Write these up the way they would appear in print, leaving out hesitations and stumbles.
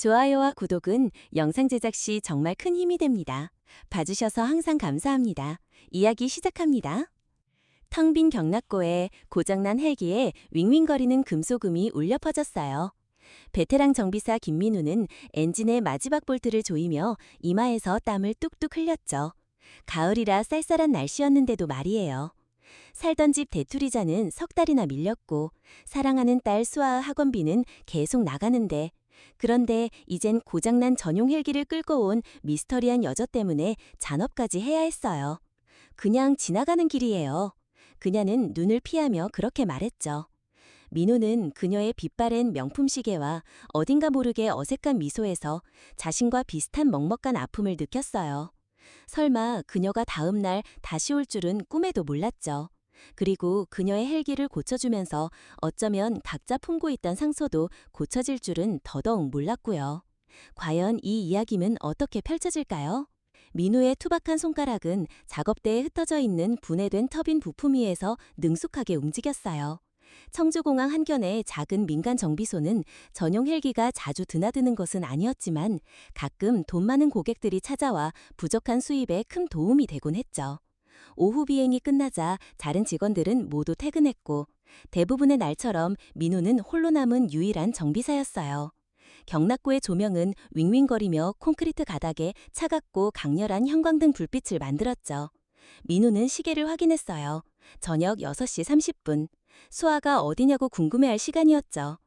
좋아요와 구독은 영상 제작 시 정말 큰 힘이 됩니다. 봐주셔서 항상 감사합니다. 이야기 시작합니다. 텅 빈 경락고에 고장난 헬기에 윙윙거리는 금소금이 울려 퍼졌어요. 베테랑 정비사 김민우는 엔진의 마지막 볼트를 조이며 이마에서 땀을 뚝뚝 흘렸죠. 가을이라 쌀쌀한 날씨였는데도 말이에요. 살던 집 대투리자는 석 달이나 밀렸고 사랑하는 딸 수아 학원비는 계속 나가는데, 그런데 이젠 고장난 전용 헬기를 끌고 온 미스터리한 여자 때문에 잔업까지 해야 했어요. 그냥 지나가는 길이에요. 그녀는 눈을 피하며 그렇게 말했죠. 민호는 그녀의 빛바랜 명품 시계와 어딘가 모르게 어색한 미소에서 자신과 비슷한 먹먹한 아픔을 느꼈어요. 설마 그녀가 다음 날 다시 올 줄은 꿈에도 몰랐죠. 그리고 그녀의 헬기를 고쳐주면서 어쩌면 각자 품고 있던 상처도 고쳐질 줄은 더더욱 몰랐고요. 과연 이 이야기는 어떻게 펼쳐질까요? 민우의 투박한 손가락은 작업대에 흩어져 있는 분해된 터빈 부품 위에서 능숙하게 움직였어요. 청주공항 한켠의 작은 민간 정비소는 전용 헬기가 자주 드나드는 것은 아니었지만 가끔 돈 많은 고객들이 찾아와 부족한 수입에 큰 도움이 되곤 했죠. 오후 비행이 끝나자 다른 직원들은 모두 퇴근했고 대부분의 날처럼 민우는 홀로 남은 유일한 정비사였어요. 경락고의 조명은 윙윙거리며 콘크리트 가닥에 차갑고 강렬한 형광등 불빛을 만들었죠. 민우는 시계를 확인했어요. 저녁 6시 30분. 수아가 어디냐고 궁금해할 시간이었죠.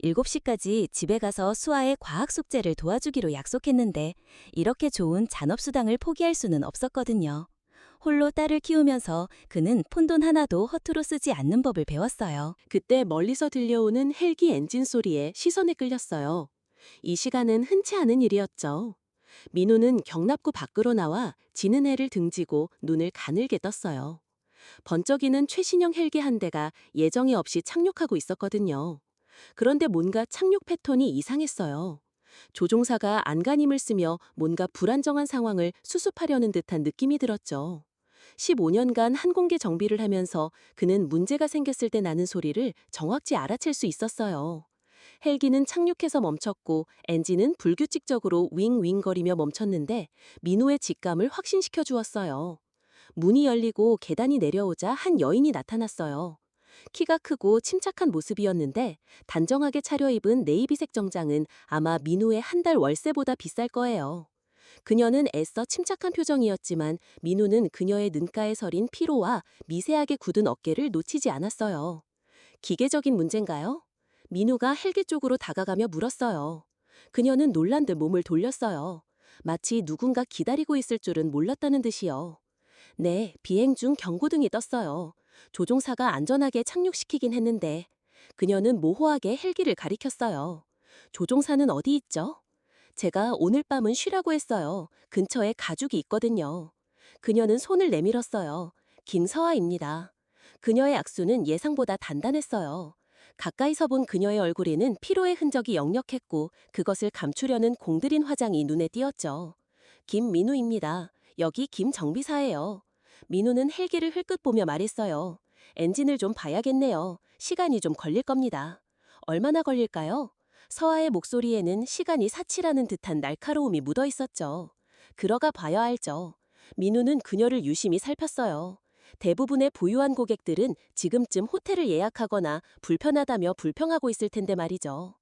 7시까지 집에 가서 수아의 과학 숙제를 도와주기로 약속했는데 이렇게 좋은 잔업수당을 포기할 수는 없었거든요. 홀로 딸을 키우면서 그는 푼돈 하나도 허투루 쓰지 않는 법을 배웠어요. 그때 멀리서 들려오는 헬기 엔진 소리에 시선에 끌렸어요. 이 시간은 흔치 않은 일이었죠. 민호는 경납고 밖으로 나와 지는 해를 등지고 눈을 가늘게 떴어요. 번쩍이는 최신형 헬기 한 대가 예정에 없이 착륙하고 있었거든요. 그런데 뭔가 착륙 패턴이 이상했어요. 조종사가 안간힘을 쓰며 뭔가 불안정한 상황을 수습하려는 듯한 느낌이 들었죠. 15년간 항공기 정비를 하면서 그는 문제가 생겼을 때 나는 소리를 정확히 알아챌 수 있었어요. 헬기는 착륙해서 멈췄고 엔진은 불규칙적으로 윙윙거리며 멈췄는데 민호의 직감을 확신시켜 주었어요. 문이 열리고 계단이 내려오자 한 여인이 나타났어요. 키가 크고 침착한 모습이었는데 단정하게 차려입은 네이비색 정장은 아마 민호의 한 달 월세보다 비쌀 거예요. 그녀는 애써 침착한 표정이었지만 민우는 그녀의 눈가에 서린 피로와 미세하게 굳은 어깨를 놓치지 않았어요. 기계적인 문제인가요? 민우가 헬기 쪽으로 다가가며 물었어요. 그녀는 놀란 듯 몸을 돌렸어요. 마치 누군가 기다리고 있을 줄은 몰랐다는 듯이요. 네, 비행 중 경고등이 떴어요. 조종사가 안전하게 착륙시키긴 했는데 그녀는 모호하게 헬기를 가리켰어요. 조종사는 어디 있죠? 제가 오늘 밤은 쉬라고 했어요. 근처에 가족이 있거든요. 그녀는 손을 내밀었어요. 김서아입니다. 그녀의 악수는 예상보다 단단했어요. 가까이서 본 그녀의 얼굴에는 피로의 흔적이 역력했고 그것을 감추려는 공들인 화장이 눈에 띄었죠. 김민우입니다. 여기 김정비사예요. 민우는 헬기를 흘끗 보며 말했어요. 엔진을 좀 봐야겠네요. 시간이 좀 걸릴 겁니다. 얼마나 걸릴까요? 서아의 목소리에는 시간이 사치라는 듯한 날카로움이 묻어 있었죠. 그러가 봐야 알죠. 민우는 그녀를 유심히 살폈어요. 대부분의 부유한 고객들은 지금쯤 호텔을 예약하거나 불편하다며 불평하고 있을 텐데 말이죠.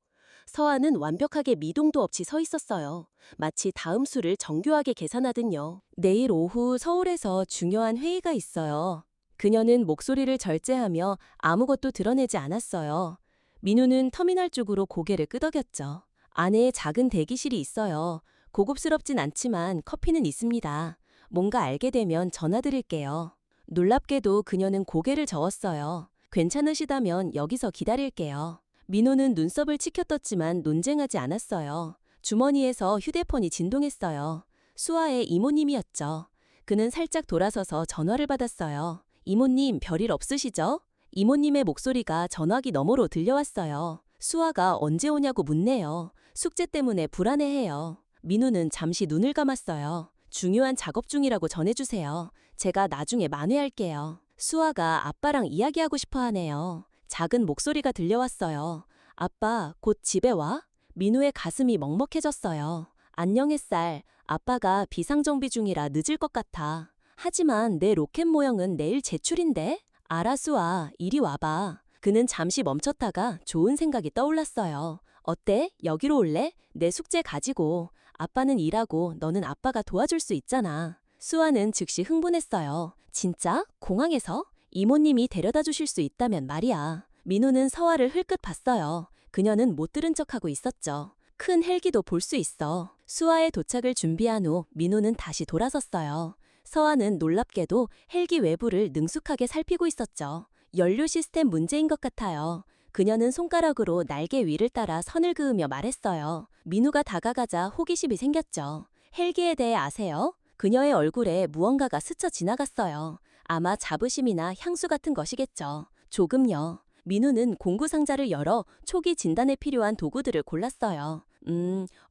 서아는 완벽하게 미동도 없이 서 있었어요. 마치 다음 수를 정교하게 계산하듯요. 내일 오후 서울에서 중요한 회의가 있어요. 그녀는 목소리를 절제하며 아무것도 드러내지 않았어요. 민우는 터미널 쪽으로 고개를 끄덕였죠. 안에 작은 대기실이 있어요. 고급스럽진 않지만 커피는 있습니다. 뭔가 알게 되면 전화드릴게요. 놀랍게도 그녀는 고개를 저었어요. 괜찮으시다면 여기서 기다릴게요. 민호는 눈썹을 치켜떴지만 논쟁하지 않았어요. 주머니에서 휴대폰이 진동했어요. 수아의 이모님이었죠. 그는 살짝 돌아서서 전화를 받았어요. 이모님, 별일 없으시죠? 이모님의 목소리가 전화기 너머로 들려왔어요. 수아가 언제 오냐고 묻네요. 숙제 때문에 불안해해요. 민우는 잠시 눈을 감았어요. 중요한 작업 중이라고 전해주세요. 제가 나중에 만회할게요. 수아가 아빠랑 이야기하고 싶어 하네요. 작은 목소리가 들려왔어요. 아빠, 곧 집에 와? 민우의 가슴이 먹먹해졌어요. 안녕 햇살. 아빠가 비상정비 중이라 늦을 것 같아. 하지만 내 로켓 모형은 내일 제출인데? 알아, 수아. 이리 와봐. 그는 잠시 멈췄다가 좋은 생각이 떠올랐어요. 어때? 여기로 올래? 내 숙제 가지고. 아빠는 일하고 너는 아빠가 도와줄 수 있잖아. 수아는 즉시 흥분했어요. 진짜? 공항에서? 이모님이 데려다 주실 수 있다면 말이야. 민우는 서아를 흘끗 봤어요. 그녀는 못 들은 척하고 있었죠. 큰 헬기도 볼 수 있어. 수아의 도착을 준비한 후 민우는 다시 돌아섰어요. 서아는 놀랍게도 헬기 외부를 능숙하게 살피고 있었죠. 연료 시스템 문제인 것 같아요. 그녀는 손가락으로 날개 위를 따라 선을 그으며 말했어요. 민우가 다가가자 호기심이 생겼죠. 헬기에 대해 아세요? 그녀의 얼굴에 무언가가 스쳐 지나갔어요. 아마 자부심이나 향수 같은 것이겠죠. 조금요. 민우는 공구 상자를 열어 초기 진단에 필요한 도구들을 골랐어요.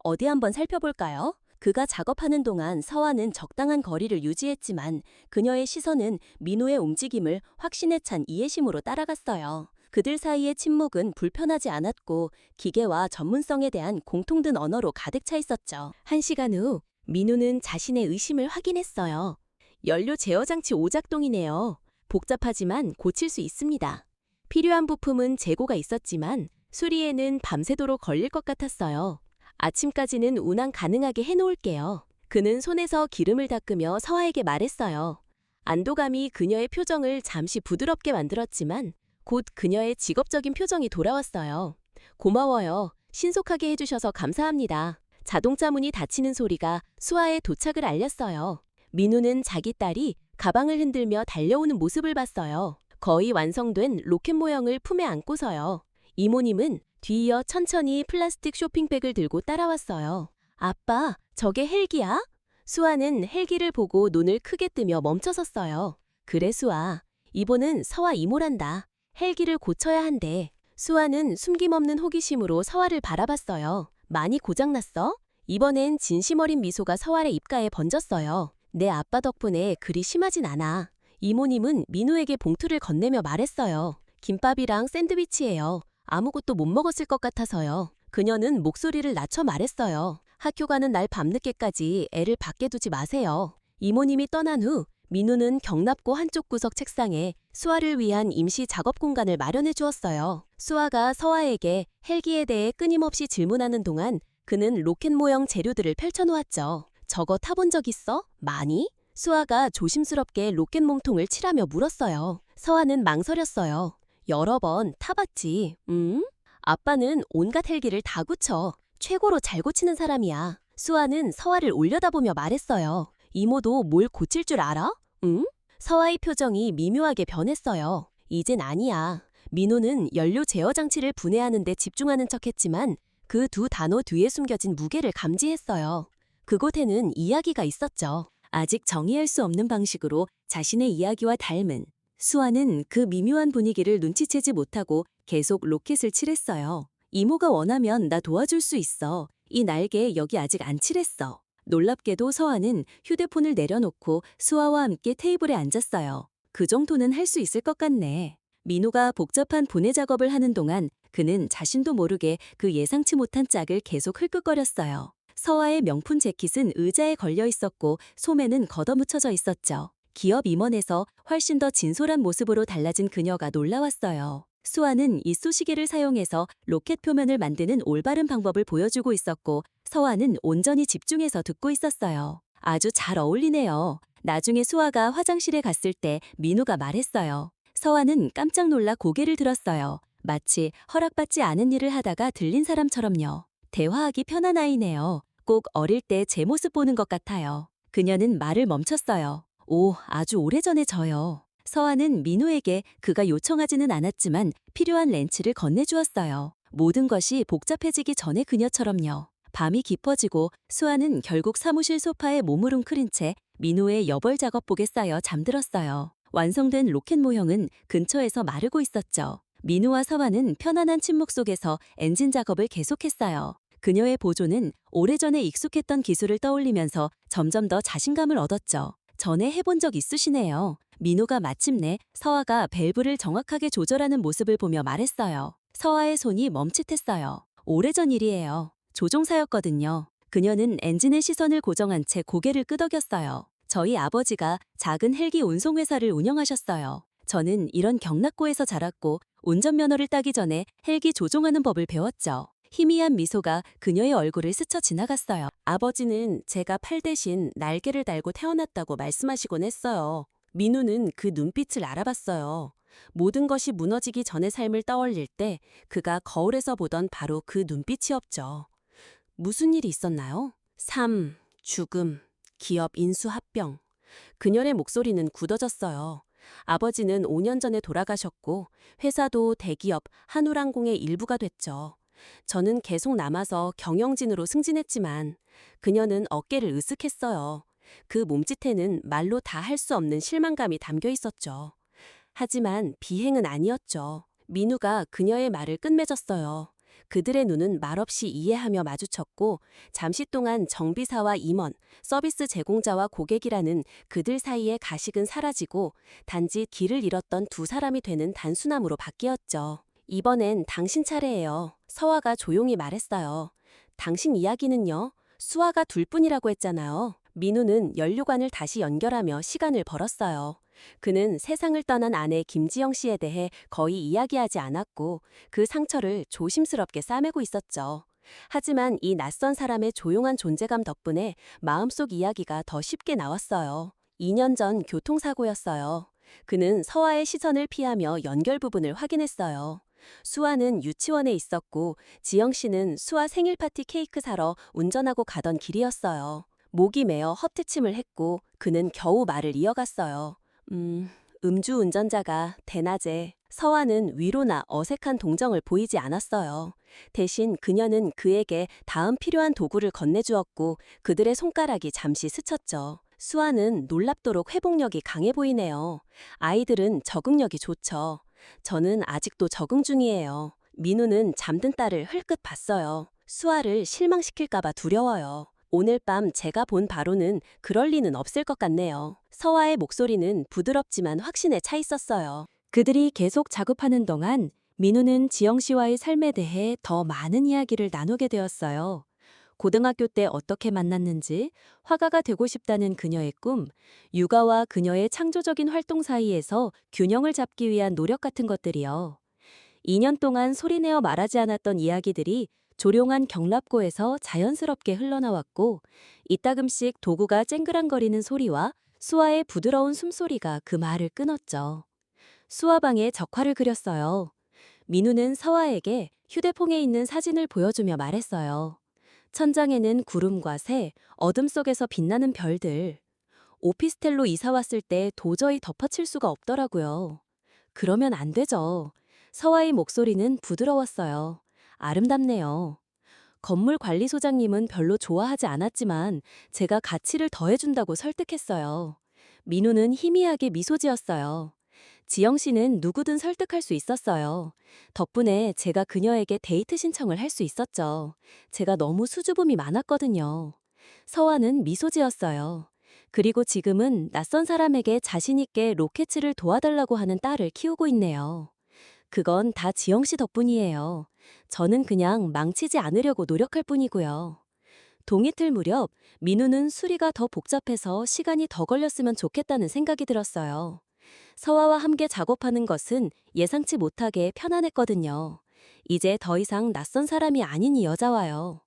어디 한번 살펴볼까요? 그가 작업하는 동안 서아는 적당한 거리를 유지했지만 그녀의 시선은 민우의 움직임을 확신에 찬 이해심으로 따라갔어요. 그들 사이의 침묵은 불편하지 않았고 기계와 전문성에 대한 공통된 언어로 가득 차 있었죠. 1시간 후 민우는 자신의 의심을 확인했어요. 연료 제어 장치 오작동이네요. 복잡하지만 고칠 수 있습니다. 필요한 부품은 재고가 있었지만 수리에는 밤새도록 걸릴 것 같았어요. 아침까지는 운항 가능하게 해놓을게요. 그는 손에서 기름을 닦으며 서아에게 말했어요. 안도감이 그녀의 표정을 잠시 부드럽게 만들었지만 곧 그녀의 직업적인 표정이 돌아왔어요. 고마워요. 신속하게 해주셔서 감사합니다. 자동차 문이 닫히는 소리가 수아의 도착을 알렸어요. 민우는 자기 딸이 가방을 흔들며 달려오는 모습을 봤어요. 거의 완성된 로켓 모형을 품에 안고서요. 이모님은 뒤이어 천천히 플라스틱 쇼핑백을 들고 따라왔어요. 아빠, 저게 헬기야? 수아는 헬기를 보고 눈을 크게 뜨며 멈춰섰어요. 그래, 수아. 이번은 서아 이모란다. 헬기를 고쳐야 한대. 수아는 숨김없는 호기심으로 서아를 바라봤어요. 많이 고장났어? 이번엔 진심 어린 미소가 서아의 입가에 번졌어요. 내 아빠 덕분에 그리 심하진 않아. 이모님은 민우에게 봉투를 건네며 말했어요. 김밥이랑 샌드위치예요. 아무것도 못 먹었을 것 같아서요. 그녀는 목소리를 낮춰 말했어요. 학교 가는 날 밤늦게까지 애를 밖에 두지 마세요. 이모님이 떠난 후 민우는 경납고 한쪽 구석 책상에 수아를 위한 임시 작업 공간을 마련해 주었어요. 수아가 서아에게 헬기에 대해 끊임없이 질문하는 동안 그는 로켓 모형 재료들을 펼쳐놓았죠. 저거 타본 적 있어? 많이? 수아가 조심스럽게 로켓 몸통을 칠하며 물었어요. 서아는 망설였어요. 여러 번 타봤지. 아빠는 온갖 헬기를 다 고쳐. 최고로 잘 고치는 사람이야. 수아는 서아를 올려다보며 말했어요. 이모도 뭘 고칠 줄 알아? 응? 서아의 표정이 미묘하게 변했어요. 이젠 아니야. 민호는 연료 제어 장치를 분해하는 데 집중하는 척했지만 그 두 단어 뒤에 숨겨진 무게를 감지했어요. 그곳에는 이야기가 있었죠. 아직 정의할 수 없는 방식으로 자신의 이야기와 닮은. 수아는 그 미묘한 분위기를 눈치채지 못하고 계속 로켓을 칠했어요. 이모가 원하면 나 도와줄 수 있어. 이 날개 여기 아직 안 칠했어. 놀랍게도 서아는 휴대폰을 내려놓고 수아와 함께 테이블에 앉았어요. 그 정도는 할 수 있을 것 같네. 민호가 복잡한 분해 작업을 하는 동안 그는 자신도 모르게 그 예상치 못한 짝을 계속 흘끗거렸어요. 서아의 명품 재킷은 의자에 걸려 있었고 소매는 걷어붙여져 있었죠. 기업 임원에서 훨씬 더 진솔한 모습으로 달라진 그녀가 놀라웠어요. 수아는 이쑤시개를 사용해서 로켓 표면을 만드는 올바른 방법을 보여주고 있었고 서아는 온전히 집중해서 듣고 있었어요. 아주 잘 어울리네요. 나중에 수아가 화장실에 갔을 때 민우가 말했어요. 서아는 깜짝 놀라 고개를 들었어요. 마치 허락받지 않은 일을 하다가 들린 사람처럼요. 대화하기 편한 아이네요. 꼭 어릴 때 제 모습 보는 것 같아요. 그녀는 말을 멈췄어요. 오, 아주 오래전에 저요. 서아는 민우에게 그가 요청하지는 않았지만 필요한 렌치를 건네주었어요. 모든 것이 복잡해지기 전에 그녀처럼요. 밤이 깊어지고 수아는 결국 사무실 소파에 몸을 웅크린 채 민우의 여벌 작업복에 쌓여 잠들었어요. 완성된 로켓 모형은 근처에서 마르고 있었죠. 민우와 서아는 편안한 침묵 속에서 엔진 작업을 계속했어요. 그녀의 보조는 오래전에 익숙했던 기술을 떠올리면서 점점 더 자신감을 얻었죠. 전에 해본 적 있으시네요. 민우가 마침내 서아가 밸브를 정확하게 조절하는 모습을 보며 말했어요. 서아의 손이 멈칫했어요. 오래전 일이에요. 조종사였거든요. 그녀는 엔진의 시선을 고정한 채 고개를 끄덕였어요. 저희 아버지가 작은 헬기 운송회사를 운영하셨어요. 저는 이런 경락고에서 자랐고 운전면허를 따기 전에 헬기 조종하는 법을 배웠죠. 희미한 미소가 그녀의 얼굴을 스쳐 지나갔어요. 아버지는 제가 팔 대신 날개를 달고 태어났다고 말씀하시곤 했어요. 민우는 그 눈빛을 알아봤어요. 모든 것이 무너지기 전의 삶을 떠올릴 때 그가 거울에서 보던 바로 그 눈빛이었죠. 무슨 일이 있었나요? 삶, 죽음, 기업 인수 합병. 그녀의 목소리는 굳어졌어요. 아버지는 5년 전에 돌아가셨고 회사도 대기업 한울항공의 일부가 됐죠. 저는 계속 남아서 경영진으로 승진했지만 그녀는 어깨를 으쓱했어요. 그 몸짓에는 말로 다 할 수 없는 실망감이 담겨 있었죠. 하지만 비행은 아니었죠. 민우가 그녀의 말을 끝맺었어요. 그들의 눈은 말없이 이해하며 마주쳤고 잠시 동안 정비사와 임원, 서비스 제공자와 고객이라는 그들 사이의 가식은 사라지고 단지 길을 잃었던 두 사람이 되는 단순함으로 바뀌었죠. 이번엔 당신 차례예요. 서화가 조용히 말했어요. 당신 이야기는요? 수아가 둘 뿐이라고 했잖아요. 민우는 연료관을 다시 연결하며 시간을 벌었어요. 그는 세상을 떠난 아내 김지영 씨에 대해 거의 이야기하지 않았고 그 상처를 조심스럽게 싸매고 있었죠. 하지만 이 낯선 사람의 조용한 존재감 덕분에 마음속 이야기가 더 쉽게 나왔어요. 2년 전 교통사고였어요. 그는 서화의 시선을 피하며 연결 부분을 확인했어요. 수아는 유치원에 있었고 지영 씨는 수아 생일 파티 케이크 사러 운전하고 가던 길이었어요. 목이 메어 헛기침을 했고 그는 겨우 말을 이어갔어요. 음주운전자가 대낮에. 서화는 위로나 어색한 동정을 보이지 않았어요. 대신 그녀는 그에게 다음 필요한 도구를 건네주었고 그들의 손가락이 잠시 스쳤죠. 수아는 놀랍도록 회복력이 강해 보이네요. 아이들은 적응력이 좋죠. 저는 아직도 적응 중이에요. 민우는 잠든 딸을 흘끗 봤어요. 수아를 실망시킬까봐 두려워요. 오늘 밤 제가 본 바로는 그럴 리는 없을 것 같네요. 서화의 목소리는 부드럽지만 확신에 차 있었어요. 그들이 계속 작업하는 동안 민우는 지영 씨와의 삶에 대해 더 많은 이야기를 나누게 되었어요. 고등학교 때 어떻게 만났는지, 화가가 되고 싶다는 그녀의 꿈, 육아와 그녀의 창조적인 활동 사이에서 균형을 잡기 위한 노력 같은 것들이요. 2년 동안 소리내어 말하지 않았던 이야기들이 조용한 경납고에서 자연스럽게 흘러나왔고 이따금씩 도구가 쨍그랑거리는 소리와 수아의 부드러운 숨소리가 그 말을 끊었죠. 수아방에 적화를 그렸어요. 민우는 서화에게 휴대폰에 있는 사진을 보여주며 말했어요. 천장에는 구름과 새, 어둠 속에서 빛나는 별들. 오피스텔로 이사 왔을 때 도저히 덮어칠 수가 없더라고요. 그러면 안 되죠. 서화의 목소리는 부드러웠어요. 아름답네요. 건물 관리소장님은 별로 좋아하지 않았지만 제가 가치를 더해준다고 설득했어요. 민우는 희미하게 미소 지었어요. 지영 씨는 누구든 설득할 수 있었어요. 덕분에 제가 그녀에게 데이트 신청을 할 수 있었죠. 제가 너무 수줍음이 많았거든요. 서화는 미소 지었어요. 그리고 지금은 낯선 사람에게 자신있게 로켓을 도와달라고 하는 딸을 키우고 있네요. 그건 다 지영 씨 덕분이에요. 저는 그냥 망치지 않으려고 노력할 뿐이고요. 동이틀 무렵 민우는 수리가 더 복잡해서 시간이 더 걸렸으면 좋겠다는 생각이 들었어요. 서화와 함께 작업하는 것은 예상치 못하게 편안했거든요. 이제 더 이상 낯선 사람이 아닌 이 여자와요.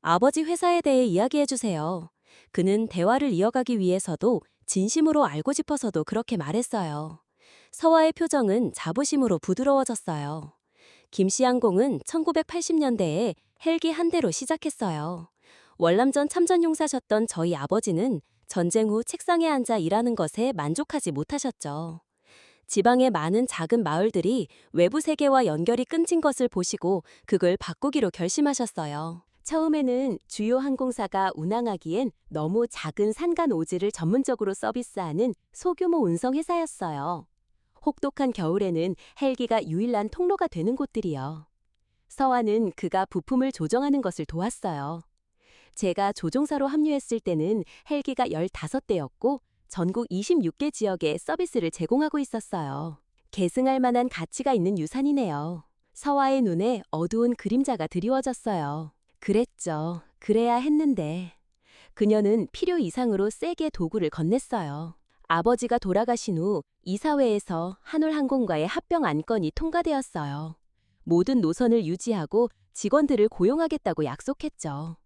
아버지 회사에 대해 이야기해주세요. 그는 대화를 이어가기 위해서도 진심으로 알고 싶어서도 그렇게 말했어요. 서화의 표정은 자부심으로 부드러워졌어요. 김씨항공은 1980년대에 헬기 한 대로 시작했어요. 월남전 참전용사셨던 저희 아버지는 전쟁 후 책상에 앉아 일하는 것에 만족하지 못하셨죠. 지방의 많은 작은 마을들이 외부 세계와 연결이 끊긴 것을 보시고 그걸 바꾸기로 결심하셨어요. 처음에는 주요 항공사가 운항하기엔 너무 작은 산간 오지를 전문적으로 서비스하는 소규모 운송 회사였어요. 혹독한 겨울에는 헬기가 유일한 통로가 되는 곳들이요. 서화는 그가 부품을 조정하는 것을 도왔어요. 제가 조종사로 합류했을 때는 헬기가 15대였고 전국 26개 지역에 서비스를 제공하고 있었어요. 계승할 만한 가치가 있는 유산이네요. 서화의 눈에 어두운 그림자가 드리워졌어요. 그랬죠. 그래야 했는데. 그녀는 필요 이상으로 세게 도구를 건넸어요. 아버지가 돌아가신 후 이사회에서 한울항공과의 합병 안건이 통과되었어요. 모든 노선을 유지하고 직원들을 고용하겠다고 약속했죠.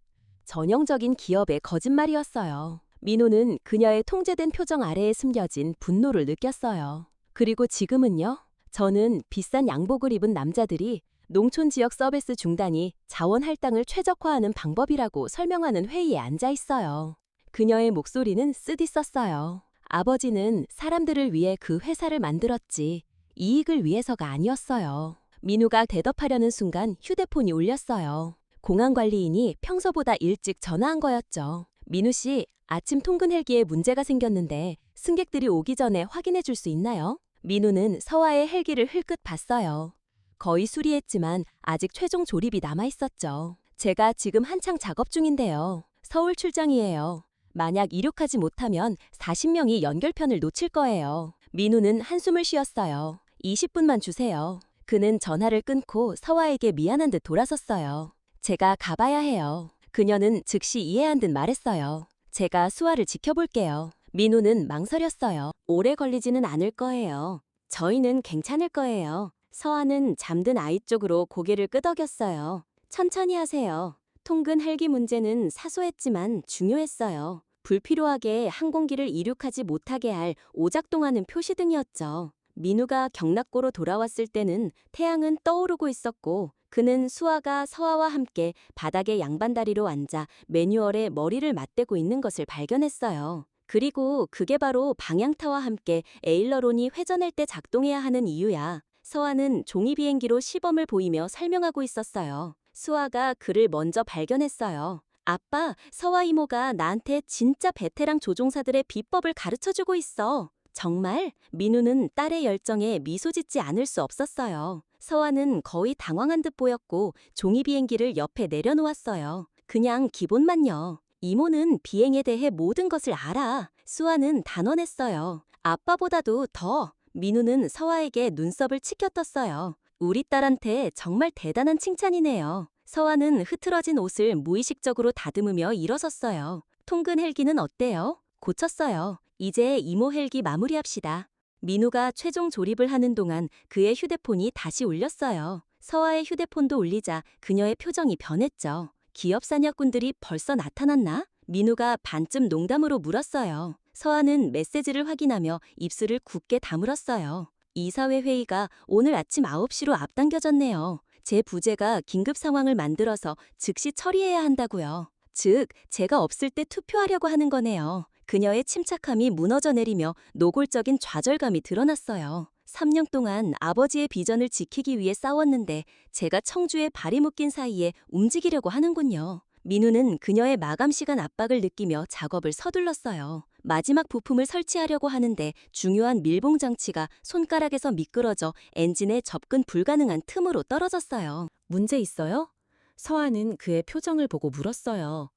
전형적인 기업의 거짓말이었어요. 민호는 그녀의 통제된 표정 아래에 숨겨진 분노를 느꼈어요. 그리고 지금은요? 저는 비싼 양복을 입은 남자들이 농촌 지역 서비스 중단이 자원 할당을 최적화하는 방법이라고 설명하는 회의에 앉아 있어요. 그녀의 목소리는 쓰디썼어요. 아버지는 사람들을 위해 그 회사를 만들었지 이익을 위해서가 아니었어요. 민우가 대답하려는 순간 휴대폰이 울렸어요. 공항관리인이 평소보다 일찍 전화한 거였죠. 민우 씨, 아침 통근 헬기에 문제가 생겼는데 승객들이 오기 전에 확인해 줄 수 있나요? 민우는 서화의 헬기를 흘끗 봤어요. 거의 수리했지만 아직 최종 조립이 남아 있었죠. 제가 지금 한창 작업 중인데요. 서울 출장이에요. 만약 이륙하지 못하면 40명이 연결편을 놓칠 거예요. 민우는 한숨을 쉬었어요. 20분만 주세요. 그는 전화를 끊고 서화에게 미안한 듯 돌아섰어요. 제가 가봐야 해요. 그녀는 즉시 이해한 듯 말했어요. 제가 수아를 지켜볼게요. 민우는 망설였어요. 오래 걸리지는 않을 거예요. 저희는 괜찮을 거예요. 서아는 잠든 아이 쪽으로 고개를 끄덕였어요. 천천히 하세요. 통근 헬기 문제는 사소했지만 중요했어요. 불필요하게 항공기를 이륙하지 못하게 할 오작동하는 표시등이었죠. 민우가 경락고로 돌아왔을 때는 태양은 떠오르고 있었고 그는 수아가 서아와 함께 바닥에 양반다리로 앉아 매뉴얼에 머리를 맞대고 있는 것을 발견했어요. 그리고 그게 바로 방향타와 함께 에일러론이 회전할 때 작동해야 하는 이유야. 서아는 종이 비행기로 시범을 보이며 설명하고 있었어요. 수아가 그를 먼저 발견했어요. 아빠, 서아 이모가 나한테 진짜 베테랑 조종사들의 비법을 가르쳐주고 있어. 정말? 민우는 딸의 열정에 미소 짓지 않을 수 없었어요. 서아는 거의 당황한 듯 보였고 종이 비행기를 옆에 내려놓았어요. 그냥 기본만요. 이모는 비행에 대해 모든 것을 알아. 수아는 단언했어요. 아빠보다도 더. 민우는 서아에게 눈썹을 치켜떴어요. 우리 딸한테 정말 대단한 칭찬이네요. 서아는 흐트러진 옷을 무의식적으로 다듬으며 일어섰어요. 통근 헬기는 어때요? 고쳤어요. 이제 이모 헬기 마무리합시다. 민우가 최종 조립을 하는 동안 그의 휴대폰이 다시 울렸어요. 서아의 휴대폰도 울리자 그녀의 표정이 변했죠. 기업 사냥꾼들이 벌써 나타났나? 민우가 반쯤 농담으로 물었어요. 서아는 메시지를 확인하며 입술을 굳게 다물었어요. 이사회 회의가 오늘 아침 9시로 앞당겨졌네요. 제 부재가 긴급 상황을 만들어서 즉시 처리해야 한다고요. 즉, 제가 없을 때 투표하려고 하는 거네요. 그녀의 침착함이 무너져 내리며 노골적인 좌절감이 드러났어요. 3년 동안 아버지의 비전을 지키기 위해 싸웠는데 제가 청주에 발이 묶인 사이에 움직이려고 하는군요. 민우는 그녀의 마감 시간 압박을 느끼며 작업을 서둘렀어요. 마지막 부품을 설치하려고 하는데 중요한 밀봉 장치가 손가락에서 미끄러져 엔진에 접근 불가능한 틈으로 떨어졌어요. 문제 있어요? 서아는 그의 표정을 보고 물었어요.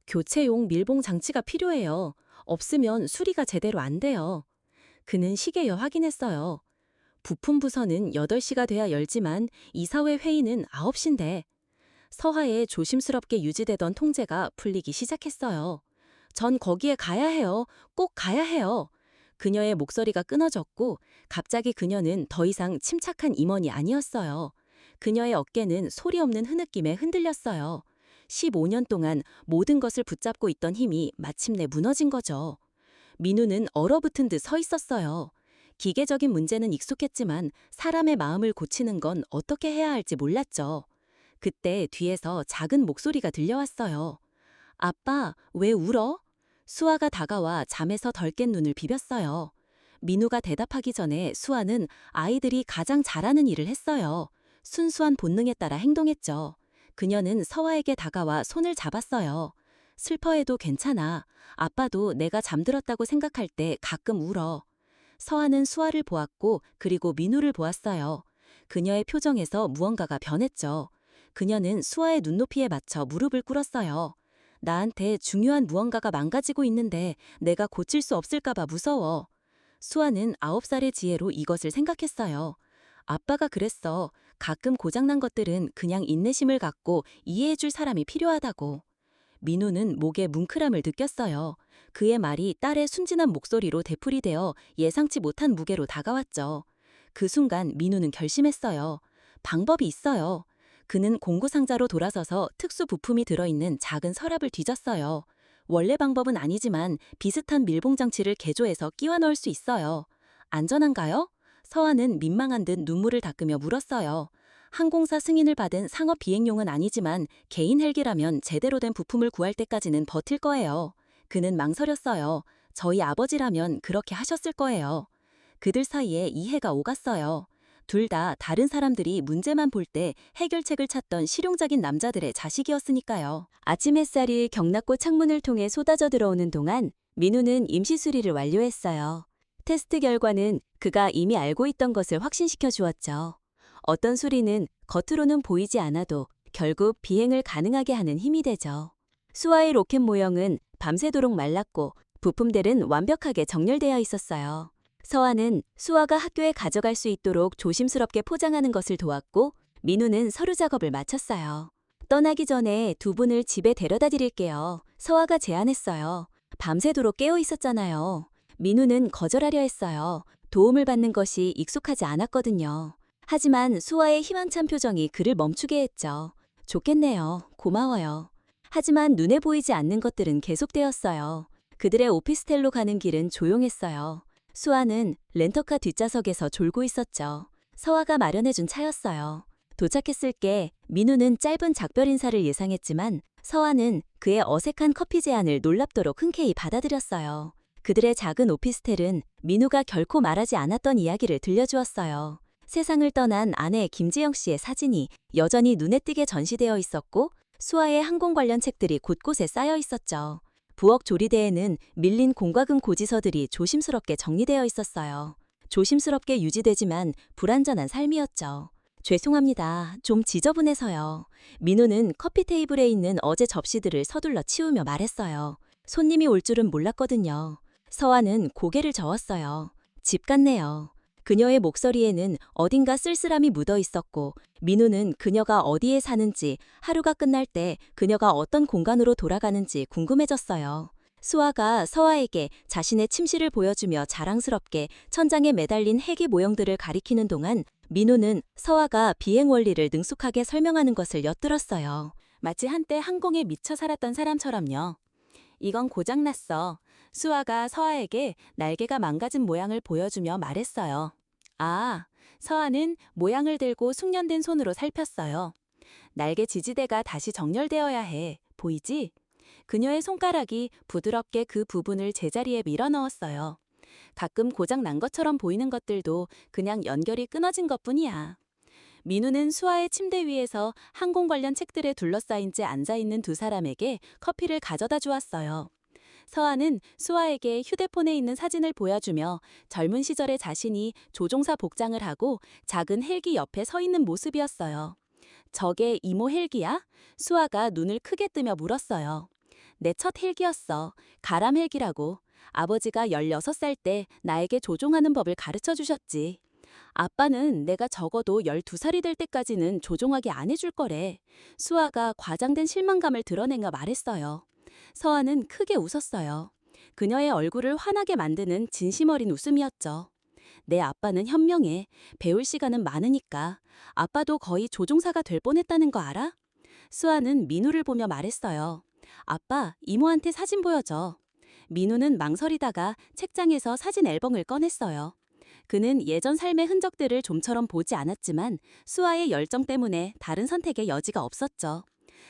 교체용 밀봉 장치가 필요해요. 없으면 수리가 제대로 안 돼요. 그는 시계여 확인했어요. 부품 부서는 8시가 돼야 열지만 이사회 회의는 9시인데. 서하에 조심스럽게 유지되던 통제가 풀리기 시작했어요. 전 거기에 가야 해요. 꼭 가야 해요. 그녀의 목소리가 끊어졌고 갑자기 그녀는 더 이상 침착한 임원이 아니었어요. 그녀의 어깨는 소리 없는 흐느낌에 흔들렸어요. 15년 동안 모든 것을 붙잡고 있던 힘이 마침내 무너진 거죠. 민우는 얼어붙은 듯 서 있었어요. 기계적인 문제는 익숙했지만 사람의 마음을 고치는 건 어떻게 해야 할지 몰랐죠. 그때 뒤에서 작은 목소리가 들려왔어요. 아빠, 왜 울어? 수아가 다가와 잠에서 덜 깬 눈을 비볐어요. 민우가 대답하기 전에 수아는 아이들이 가장 잘하는 일을 했어요. 순수한 본능에 따라 행동했죠. 그녀는 서아에게 다가와 손을 잡았어요. 슬퍼해도 괜찮아. 아빠도 내가 잠들었다고 생각할 때 가끔 울어. 서아는 수아를 보았고 그리고 민우를 보았어요. 그녀의 표정에서 무언가가 변했죠. 그녀는 수아의 눈높이에 맞춰 무릎을 꿇었어요. 나한테 중요한 무언가가 망가지고 있는데 내가 고칠 수 없을까봐 무서워. 수아는 9살의 지혜로 이것을 생각했어요. 아빠가 그랬어. 가끔 고장난 것들은 그냥 인내심을 갖고 이해해줄 사람이 필요하다고. 민우는 목에 뭉클함을 느꼈어요. 그의 말이 딸의 순진한 목소리로 되풀이되어 예상치 못한 무게로 다가왔죠. 그 순간 민우는 결심했어요. 방법이 있어요. 그는 공구상자로 돌아서서 특수 부품이 들어있는 작은 서랍을 뒤졌어요. 원래 방법은 아니지만 비슷한 밀봉장치를 개조해서 끼워 넣을 수 있어요. 안전한가요? 서아는 민망한 듯 눈물을 닦으며 물었어요. 항공사 승인을 받은 상업 비행용은 아니지만 개인 헬기라면 제대로 된 부품을 구할 때까지는 버틸 거예요. 그는 망설였어요. 저희 아버지라면 그렇게 하셨을 거예요. 그들 사이에 이해가 오갔어요. 둘 다 다른 사람들이 문제만 볼 때 해결책을 찾던 실용적인 남자들의 자식이었으니까요. 아침 햇살이 경락고 창문을 통해 쏟아져 들어오는 동안 민우는 임시 수리를 완료했어요. 테스트 결과는 그가 이미 알고 있던 것을 확신시켜 주었죠. 어떤 수리는 겉으로는 보이지 않아도 결국 비행을 가능하게 하는 힘이 되죠. 수아의 로켓 모형은 밤새도록 말랐고 부품들은 완벽하게 정렬되어 있었어요. 서아는 수아가 학교에 가져갈 수 있도록 조심스럽게 포장하는 것을 도왔고 민우는 서류 작업을 마쳤어요. 떠나기 전에 두 분을 집에 데려다 드릴게요. 서아가 제안했어요. 밤새도록 깨어 있었잖아요. 민우는 거절하려 했어요. 도움을 받는 것이 익숙하지 않았거든요. 하지만 수아의 희망찬 표정이 그를 멈추게 했죠. 좋겠네요. 고마워요. 하지만 눈에 보이지 않는 것들은 계속되었어요. 그들의 오피스텔로 가는 길은 조용했어요. 수아는 렌터카 뒷좌석에서 졸고 있었죠. 서아가 마련해준 차였어요. 도착했을게 민우는 짧은 작별 인사를 예상했지만 서아는 그의 어색한 커피 제안을 놀랍도록 흔쾌히 받아들였어요. 그들의 작은 오피스텔은 민우가 결코 말하지 않았던 이야기를 들려주었어요. 세상을 떠난 아내 김지영 씨의 사진이 여전히 눈에 띄게 전시되어 있었고 수아의 항공 관련 책들이 곳곳에 쌓여 있었죠. 부엌 조리대에는 밀린 공과금 고지서들이 조심스럽게 정리되어 있었어요. 조심스럽게 유지되지만 불완전한 삶이었죠. 죄송합니다. 좀 지저분해서요. 민우는 커피 테이블에 있는 어제 접시들을 서둘러 치우며 말했어요. 손님이 올 줄은 몰랐거든요. 서아는 고개를 저었어요. 집 같네요. 그녀의 목소리에는 어딘가 쓸쓸함이 묻어 있었고 민우는 그녀가 어디에 사는지 하루가 끝날 때 그녀가 어떤 공간으로 돌아가는지 궁금해졌어요. 수아가 서아에게 자신의 침실을 보여주며 자랑스럽게 천장에 매달린 헬기 모형들을 가리키는 동안 민우는 서아가 비행 원리를 능숙하게 설명하는 것을 엿들었어요. 마치 한때 항공에 미쳐 살았던 사람처럼요. 이건 고장났어. 수아가 서아에게 날개가 망가진 모양을 보여주며 말했어요. 아, 서아는 모양을 들고 숙련된 손으로 살폈어요. 날개 지지대가 다시 정렬되어야 해. 보이지? 그녀의 손가락이 부드럽게 그 부분을 제자리에 밀어 넣었어요. 가끔 고장 난 것처럼 보이는 것들도 그냥 연결이 끊어진 것뿐이야. 민우는 수아의 침대 위에서 항공 관련 책들에 둘러싸인 채 앉아있는 두 사람에게 커피를 가져다 주었어요. 서아는 수아에게 휴대폰에 있는 사진을 보여주며 젊은 시절의 자신이 조종사 복장을 하고 작은 헬기 옆에 서 있는 모습이었어요. 저게 이모 헬기야? 수아가 눈을 크게 뜨며 물었어요. 내 첫 헬기였어. 가람 헬기라고. 아버지가 16살 때 나에게 조종하는 법을 가르쳐 주셨지. 아빠는 내가 적어도 12살이 될 때까지는 조종하게 안 해줄 거래. 수아가 과장된 실망감을 드러내며 말했어요. 서아는 크게 웃었어요. 그녀의 얼굴을 환하게 만드는 진심 어린 웃음이었죠. 내 아빠는 현명해. 배울 시간은 많으니까. 아빠도 거의 조종사가 될 뻔했다는 거 알아? 수아는 민우를 보며 말했어요. 아빠, 이모한테 사진 보여줘. 민우는 망설이다가 책장에서 사진 앨범을 꺼냈어요. 그는 예전 삶의 흔적들을 좀처럼 보지 않았지만 수아의 열정 때문에 다른 선택의 여지가 없었죠.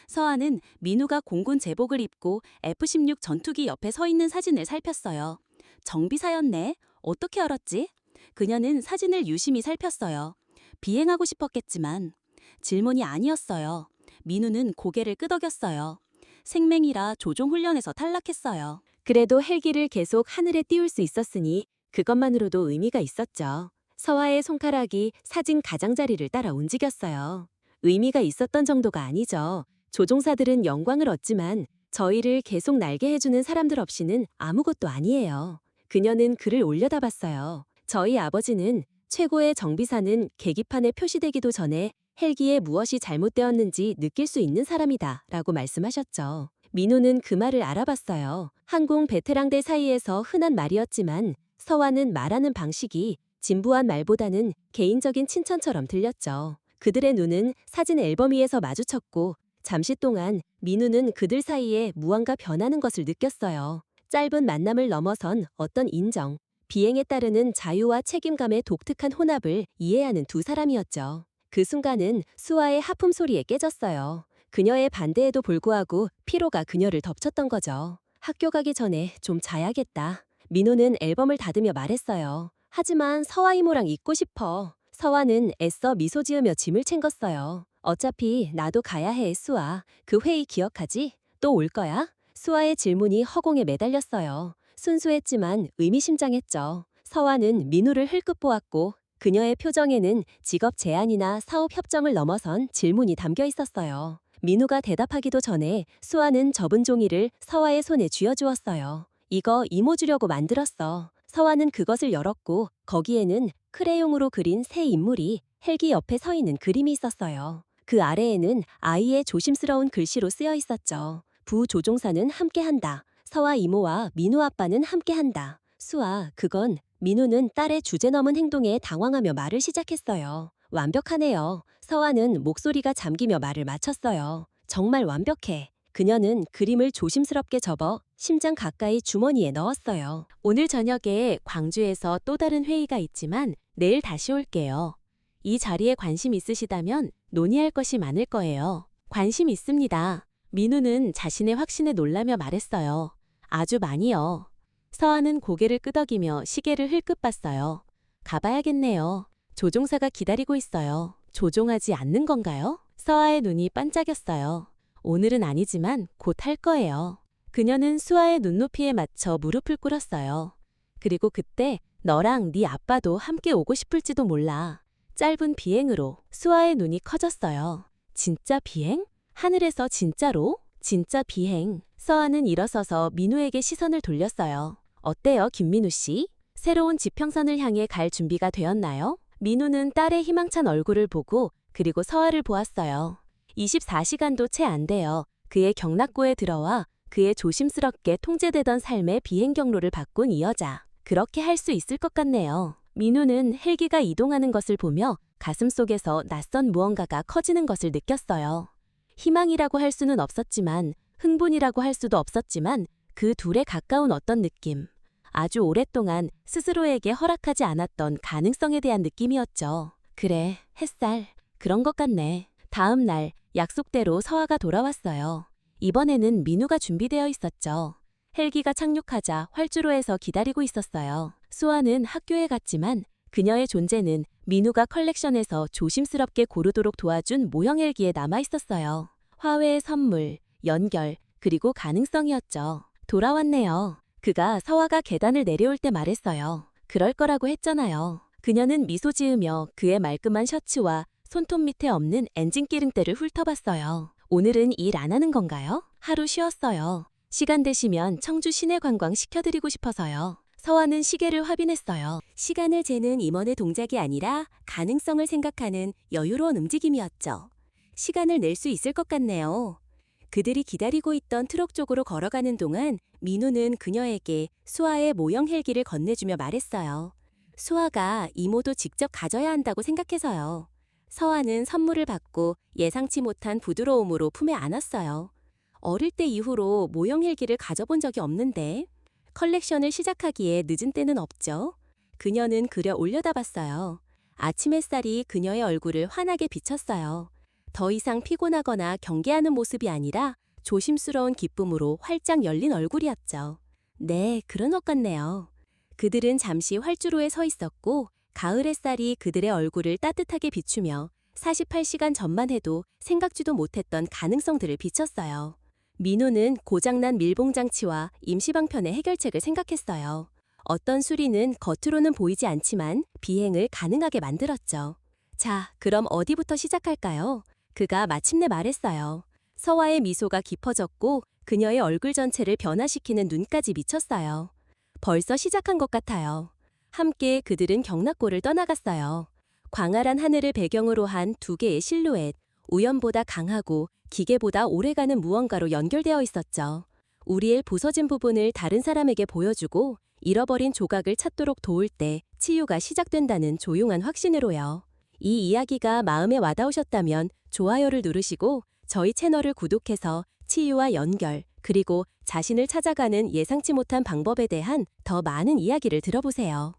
서아는 민우가 공군 제복을 입고 F-16 전투기 옆에 서 있는 사진을 살폈어요. 정비사였네. 어떻게 알았지? 그녀는 사진을 유심히 살폈어요. 비행하고 싶었겠지만. 질문이 아니었어요. 민우는 고개를 끄덕였어요. 생맹이라 조종훈련에서 탈락했어요. 그래도 헬기를 계속 하늘에 띄울 수 있었으니 그것만으로도 의미가 있었죠. 서아의 손가락이 사진 가장자리를 따라 움직였어요. 의미가 있었던 정도가 아니죠. 조종사들은 영광을 얻지만 저희를 계속 날게 해주는 사람들 없이는 아무것도 아니에요. 그녀는 그를 올려다봤어요. 저희 아버지는 최고의 정비사는 계기판에 표시되기도 전에 헬기에 무엇이 잘못되었는지 느낄 수 있는 사람이다 라고 말씀하셨죠. 민호는 그 말을 알아봤어요. 항공 베테랑들 사이에서 흔한 말이었지만 서화는 말하는 방식이 진부한 말보다는 개인적인 칭찬처럼 들렸죠. 그들의 눈은 사진 앨범 위에서 마주쳤고 잠시 동안 민우는 그들 사이에 무언가 변하는 것을 느꼈어요. 짧은 만남을 넘어선 어떤 인정, 비행에 따르는 자유와 책임감의 독특한 혼합을 이해하는 두 사람이었죠. 그 순간은 수아의 하품 소리에 깨졌어요. 그녀의 반대에도 불구하고 피로가 그녀를 덮쳤던 거죠. 학교 가기 전에 좀 자야겠다. 민호는 앨범을 닫으며 말했어요. 하지만 서화 이모랑 있고 싶어. 서화는 애써 미소 지으며 짐을 챙겼어요. 어차피 나도 가야 해, 수아. 그 회의 기억하지? 또 올 거야? 수아의 질문이 허공에 매달렸어요. 순수했지만 의미심장했죠. 서화는 민우를 흘끗 보았고 그녀의 표정에는 직업 제안이나 사업 협정을 넘어선 질문이 담겨 있었어요. 민우가 대답하기도 전에 수아는 접은 종이를 서화의 손에 쥐어주었어요. 이거 이모 주려고 만들었어. 서화는 그것을 열었고 거기에는 크레용으로 그린 새 인물이 헬기 옆에 서 있는 그림이 있었어요. 그 아래에는 아이의 조심스러운 글씨로 쓰여 있었죠. 부조종사는 함께한다. 서화 이모와 민우 아빠는 함께한다. 수아, 그건 민우는 딸의 주제넘은 행동에 당황하며 말을 시작했어요. 완벽하네요. 서화는 목소리가 잠기며 말을 마쳤어요. 정말 완벽해. 그녀는 그림을 조심스럽게 접어 심장 가까이 주머니에 넣었어요. 오늘 저녁에 광주에서 또 다른 회의가 있지만 내일 다시 올게요. 이 자리에 관심 있으시다면 논의할 것이 많을 거예요. 관심 있습니다. 민우는 자신의 확신에 놀라며 말했어요. 아주 많이요. 서아는 고개를 끄덕이며 시계를 흘끗 봤어요. 가봐야겠네요. 조종사가 기다리고 있어요. 조종하지 않는 건가요? 서아의 눈이 반짝였어요. 오늘은 아니지만 곧 할 거예요. 그녀는 수아의 눈높이에 맞춰 무릎을 꿇었어요. 그리고 그때 너랑 네 아빠도 함께 오고 싶을지도 몰라. 짧은 비행으로 수아의 눈이 커졌어요. 진짜 비행? 하늘에서 진짜로? 진짜 비행. 서아는 일어서서 민우에게 시선을 돌렸어요. 어때요, 김민우 씨? 새로운 지평선을 향해 갈 준비가 되었나요? 민우는 딸의 희망찬 얼굴을 보고 그리고 서아를 보았어요. 24시간도 채 안 돼요. 그의 경락고에 들어와 그의 조심스럽게 통제되던 삶의 비행 경로를 바꾼 이 여자. 그렇게 할 수 있을 것 같네요. 민우는 헬기가 이동하는 것을 보며 가슴속에서 낯선 무언가가 커지는 것을 느꼈어요. 희망이라고 할 수는 없었지만 흥분이라고 할 수도 없었지만 그 둘에 가까운 어떤 느낌. 아주 오랫동안 스스로에게 허락하지 않았던 가능성에 대한 느낌이었죠. 그래, 햇살. 그런 것 같네. 다음 날 약속대로 서아가 돌아왔어요. 이번에는 민우가 준비되어 있었죠. 헬기가 착륙하자 활주로에서 기다리고 있었어요. 수아는 학교에 갔지만 그녀의 존재는 민우가 컬렉션에서 조심스럽게 고르도록 도와준 모형 헬기에 남아 있었어요. 화훼의 선물, 연결, 그리고 가능성이었죠. 돌아왔네요. 그가 서아가 계단을 내려올 때 말했어요. 그럴 거라고 했잖아요. 그녀는 미소 지으며 그의 말끔한 셔츠와 손톱 밑에 없는 엔진 기름때를 훑어봤어요. 오늘은 일 안 하는 건가요? 하루 쉬었어요. 시간 되시면 청주 시내 관광 시켜드리고 싶어서요. 서아는 시계를 확인했어요. 시간을 재는 임원의 동작이 아니라 가능성을 생각하는 여유로운 움직임이었죠. 시간을 낼 수 있을 것 같네요. 그들이 기다리고 있던 트럭 쪽으로 걸어가는 동안 민우는 그녀에게 수아의 모형 헬기를 건네주며 말했어요. 수아가 이모도 직접 가져야 한다고 생각해서요. 서아는 선물을 받고 예상치 못한 부드러움으로 품에 안았어요. 어릴 때 이후로 모형 헬기를 가져본 적이 없는데 컬렉션을 시작하기에 늦은 때는 없죠. 그녀는 그려 올려다봤어요. 아침 햇살이 그녀의 얼굴을 환하게 비쳤어요. 더 이상 피곤하거나 경계하는 모습이 아니라 조심스러운 기쁨으로 활짝 열린 얼굴이었죠. 네, 그런 것 같네요. 그들은 잠시 활주로에 서 있었고 가을 햇살이 그들의 얼굴을 따뜻하게 비추며 48시간 전만 해도 생각지도 못했던 가능성들을 비췄어요. 민호는 고장난 밀봉장치와 임시방편의 해결책을 생각했어요. 어떤 수리는 겉으로는 보이지 않지만 비행을 가능하게 만들었죠. 자, 그럼 어디부터 시작할까요? 그가 마침내 말했어요. 서화의 미소가 깊어졌고 그녀의 얼굴 전체를 변화시키는 눈까지 미쳤어요. 벌써 시작한 것 같아요. 함께 그들은 경락고를 떠나갔어요. 광활한 하늘을 배경으로 한 두 개의 실루엣, 우연보다 강하고 기계보다 오래가는 무언가로 연결되어 있었죠. 우리의 부서진 부분을 다른 사람에게 보여주고 잃어버린 조각을 찾도록 도울 때 치유가 시작된다는 조용한 확신으로요. 이 이야기가 마음에 와닿으셨다면 좋아요를 누르시고 저희 채널을 구독해서 치유와 연결, 그리고 자신을 찾아가는 예상치 못한 방법에 대한 더 많은 이야기를 들어보세요.